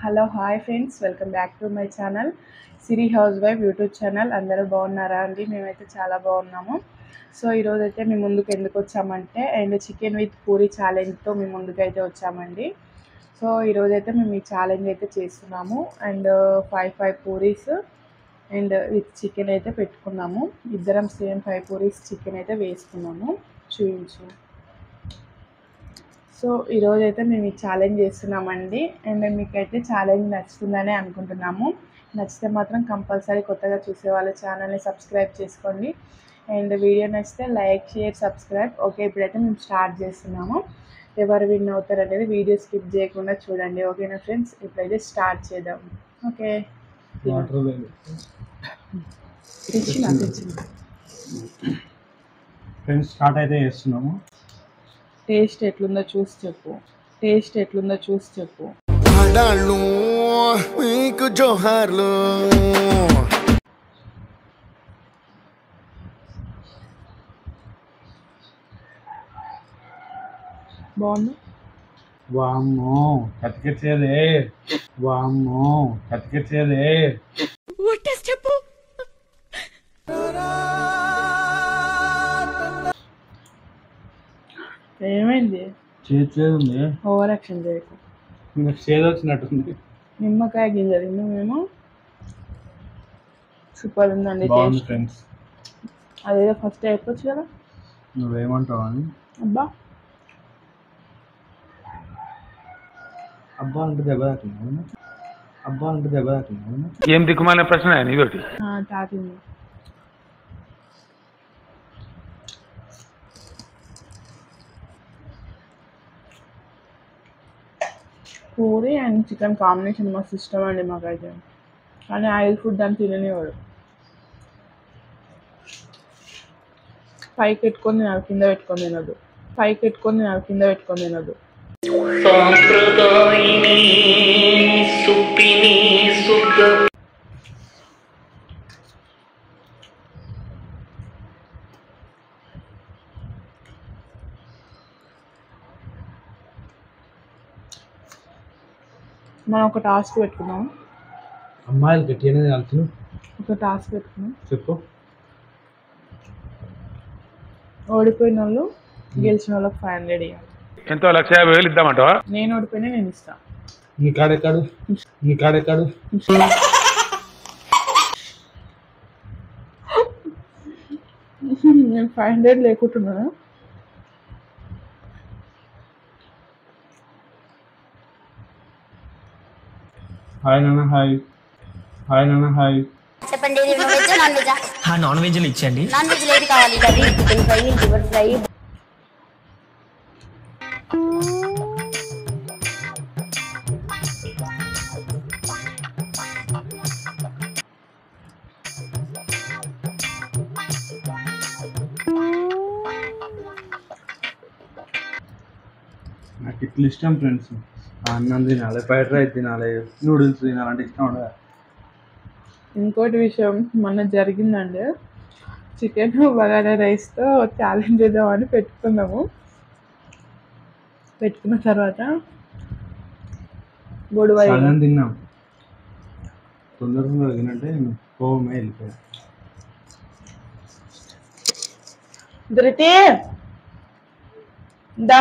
Hello hi friends, welcome back to my channel Siri house wife YouTube channel. అందరూ బాగున్నారా అండి? మేమైతే చాలా బాగున్నాము. సో ఈరోజు అయితే మేము ముందుకు ఎందుకు వచ్చామంటే చికెన్ విత్ పూరి ఛాలెంజ్తో మేము ముందుకు అయితే వచ్చామండి. సో ఈరోజు అయితే మేము ఈ ఛాలెంజ్ అయితే చేస్తున్నాము. And five puris and with chicken అయితే పెట్టుకున్నాము. ఇద్దరం సేమ్ 5 పూరీస్ చికెన్ అయితే వేసుకున్నాము. చూపించు. సో ఈరోజు అయితే మేము ఈ ఛాలెంజ్ చేస్తున్నామండి. అండ్ మీకైతే ఛాలెంజ్ నచ్చుతుందని అనుకుంటున్నాము. నచ్చితే మాత్రం కంపల్సరీ కొత్తగా చూసే వాళ్ళ ఛానల్ని సబ్స్క్రైబ్ చేసుకోండి. అండ్ వీడియో నచ్చితే లైక్, షేర్, సబ్స్క్రైబ్. ఓకే, ఇప్పుడైతే మేము స్టార్ట్ చేస్తున్నాము. ఎవరు విన్ అవుతారు అనేది వీడియో స్కిప్ చేయకుండా చూడండి. ఓకేనా ఫ్రెండ్స్? ఇప్పుడైతే స్టార్ట్ చేద్దాం. ఓకే, తెచ్చిన ఫ్రెండ్స్ స్టార్ట్ అయితే చేస్తున్నాము. టేస్ట్ ఎట్లుందో చూసి చెప్పు. మీకు జోహార్లు. బాగుంది. వామ్మో కతికిచ్చేదే, చెప్పు. ఏమైంది? చేసేది ఓవర్ యాక్షన్ చేయకు. చేదు వచ్చినట్టుంది. నిమ్మకాయ గింజ తిన్నా మేము. సూపర్ ఉందండి బాగుంది టేస్ట్. ఫ్రెండ్స్. అదేదో ఫస్ట్ అయిపోవచ్చు కదా. నువ్వేమంటావు అని. అబ్బా అబ్బా అంటే దెబ్బ తాకింది. ఏం దిక్కుమాలిన ప్రశ్న ఇదొకటి. తాకింది. పూరి అండ్ చికెన్ కాంబినేషన్ మస్తు ఇష్టం అండి మాకైతే. కానీ ఆయిల్ ఫుడ్ అని తిననివాడు. పైకి పెట్టుకొని తినాలి, కింద పెట్టుకొని తినదు. మనం ఒక టాస్క్ పెట్టుకున్నాం. అమ్మాయిలు గట్టిగానే తినాలి. చెప్పు. ఓడిపోయిన వాళ్ళు గెలిచిన వాళ్ళకి 500 ఇవ్వాలి. ఎంతో 1,50,000 ఇద్దామంటావా? నేను ఓడిపోయినా నేను ఇస్తాను. నీ కాడెక్కాడు. నేను 500 లేకుంటున్నాను. హాయ్ నాన్న. హాయ్. చెప్పండి, veg non veg? Non veg ఇచ్చండి. నాన్ వెజ్ ఏది కావాలి? Curry, chicken fry, liver fry. నాకు ఇట్లా ఇష్టం ఫ్రెండ్స్. అన్నం తినాలి, ఫ్రైడ్ రైస్ తినాలి, నూడిల్స్ తినాలంటే ఇష్టం ఉండదు. ఇంకోటి విషయం మొన్న జరిగిందండి. చికెన్ బగారా రైస్తో ఛాలెంజ్ చేద్దామని పెట్టుకున్న తర్వాత గొడవ అన్నం తిన్నాం. తొందరగా తినంటే కోవమే వెళ్ళిపోయాయి. దొరికితే దా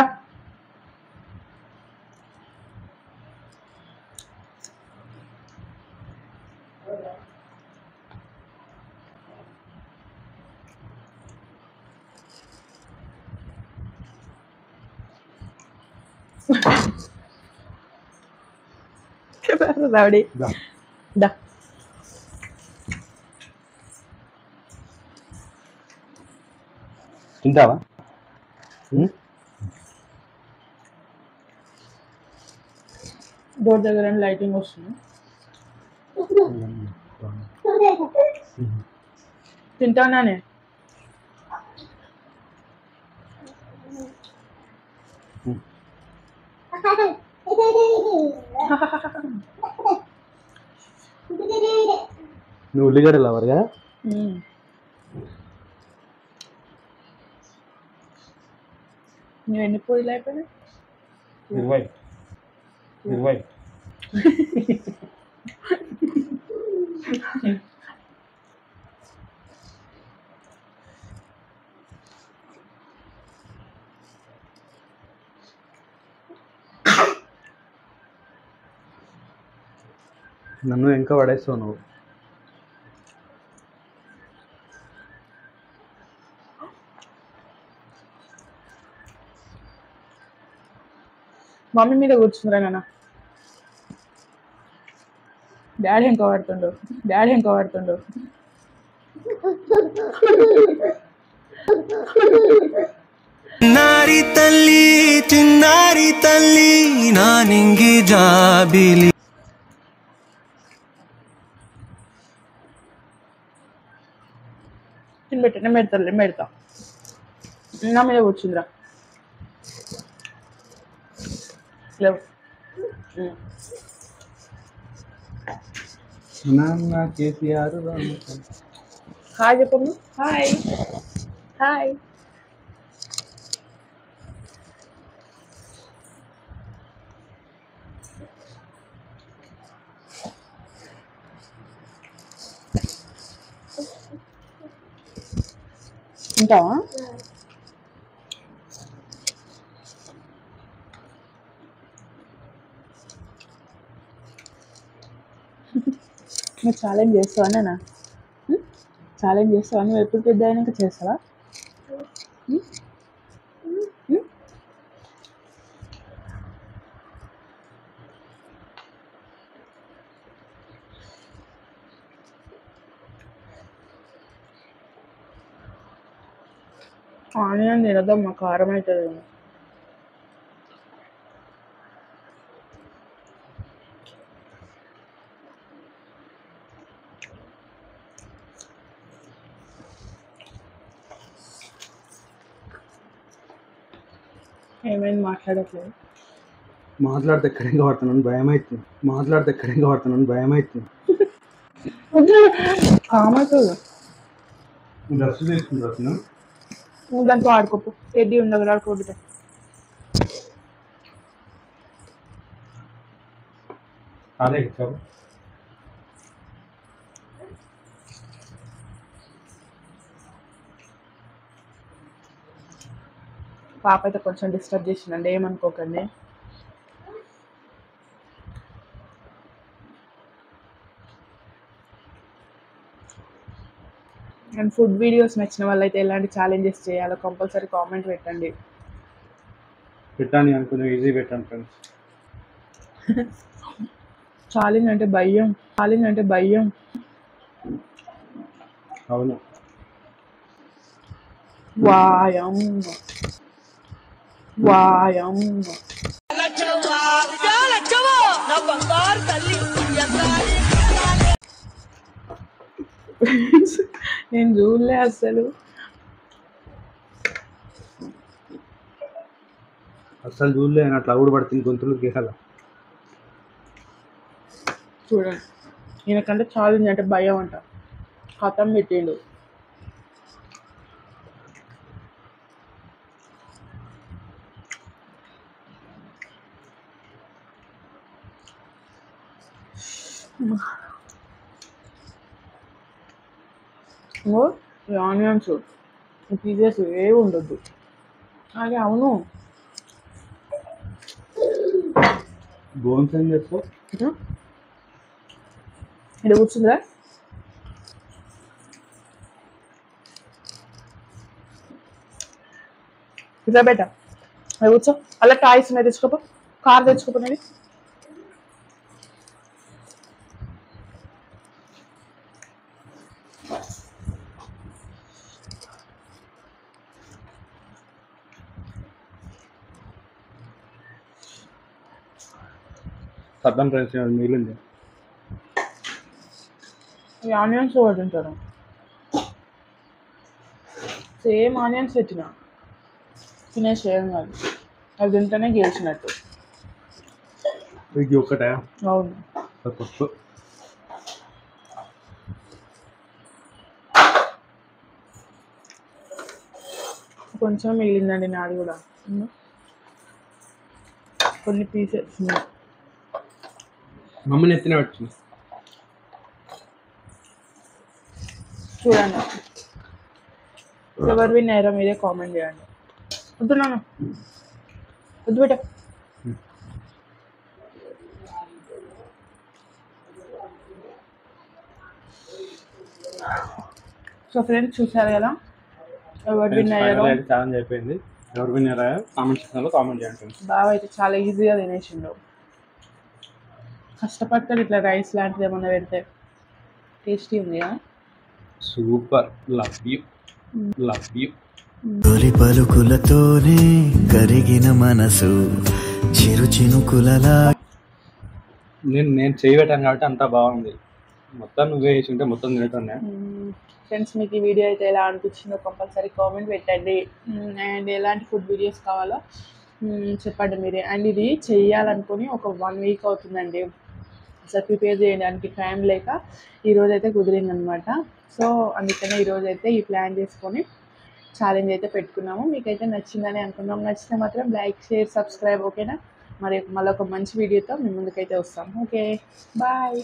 రావడి. దా తింటావా? డోర్ దగ్గర లైటింగ్ వస్తుంది. తింటానే. నువ్వు ఉల్లిగడ్డలు ఎవరుగా? నువ్వు ఎన్ని పూరీలు అయిపోయినాయి? 20 నన్ను ఇంకా పడేస్తావు నువ్వు. మమ్మీ మీద కూర్చుందిరా నాన్న. డాడీ ఇంకా పడుతుండు. చిన్నారి తల్లి నా నింగి జాబిలి. నేను పెడతా. నా మీద కూర్చుందిరా. లేవు. నాన్న కేసీఆర్ హాయ్ చెప్పమ్మ. హాయ్. ఉంటావా? నువ్వు ఛాలెంజ్ చేస్తావా నాన్న? ఛాలెంజ్ చేస్తావా? నువ్వు ఎప్పుడు పెద్ద అయినాక చేస్తావా? ఆనియన్ తినదమ్మా, కారం అవుతుంది. ఏమైంది మాట్లాడట్లేదు? మాట్లాడితే ఎక్కడ ఇంకా పడుతున్నాను భయం అవుతుంది. కామవుతుంది. డ్రెస్ తీసుకుంటున్నా. నువ్వు దాంతో ఆడుకోపు. టెడ్డీ ఉంది దగ్గర ఆడుకోబిడ్డ. అదే ఇచ్చావు. పాప అయితే కొంచెం డిస్టర్బ్ చేసిందండి, ఏమనుకోకండి. అండ్ ఫుడ్ వీడియోస్ నచ్చిన వాళ్ళైతే ఎలాంటి ఛాలెంజెస్ చేయాలో కంపల్సరీ కామెంట్ పెట్టండి. పెట్టాను అనుకున్నా, ఈజీ పెట్టాను ఫ్రెండ్స్. ఛాలెంజ్ అంటే భయం. అవును. వాయమ్మ. నేను చూడలే అసలు చూడలే. అట్లా ఊడు పడుతుంది గొంతులు గీసాల. చూడండి, ఈయనకంటే ఛాలెంజ్ అంటే భయం అంట. కథం పెట్టిండు. ఆనియన్స్ పీసెస్ ఏవి ఉండొద్దు. అదే అవును. బోన్స్ ఏం చేస్తావు? ఇది కూర్చుందా? ఇట్లా బెట అది కూర్చో. అలా టాయ్స్ ఉన్నాయి, తెచ్చుకోపో. కార్ తెచ్చుకోపోయినది. సద్దం ఫ్రెండ్స్ మిగిలింది. ఈ ఆనియన్స్ ఒకటి తింటారు. సేమ్ ఆనియన్స్ పెట్టిన తినేసేయం కాదు, అది తింటేనే గెలిచినట్టు. ఇది ఒక్కటే? అవును. కొంచెం మిగిలిందండి నాది కూడా. కొన్ని పీసెస్ ఉన్నాయి. మమ్మల్ని ఎత్తిన వచ్చింది. చూడండి ఎవరు విన్నారో మీరే కామెంట్ చేయండి. వద్దు నాన్న, వద్దు బేట. సో ఫ్రెండ్స్ చూసారు కదా ఎవరు విన్ అయ్యారో. ఛాలెంజ్ అయిపోయింది. ఎవరు విన్ అయ్యారో కామెంట్ సెక్షన్లో కామెంట్ చేయండి ఫ్రెండ్స్. బాగా అయితే చాలా ఈజీగా తినేసిండు. కష్టపడతాడు ఇట్లా రైస్ లాంటిది ఏమన్నా పెడితే. టేస్టీ ఉంది కదా. సూపర్. Love you. తొలి పలుకులతోనే కరిగిన మనసు చిరు చినుకులలా. నేను చేయబెట్టాను కాబట్టి అంతా బాగుంది. మొత్తం నువ్వే వేసి ఉంటే మొత్తం తినేటోనే. ఫ్రెండ్స్ మీకు ఈ వీడియో అయితే ఎలా అనిపించిందో కంపల్సరీ కామెంట్ పెట్టండి. అండ్ ఎలాంటి ఫుడ్ వీడియోస్ కావాలో చెప్పండి మీరే. అండ్ ఇది చెయ్యాలనుకుని ఒక 1 వీక్ అవుతుందండి. అసలు ప్రిపేర్ చేయడానికి టైం లేక ఈరోజు అయితే కుదిరిందనమాట. సో అందుకనే ఈరోజు అయితే ఈ ప్లాన్ చేసుకొని ఛాలెంజ్ అయితే పెట్టుకున్నాము. మీకైతే నచ్చిందని అనుకున్నాం. నచ్చితే మాత్రం లైక్, షేర్, సబ్స్క్రైబ్. ఓకేనా? మరి మళ్ళీ ఒక మంచి వీడియోతో మీ ముందుకైతే వస్తాం. Okay bye.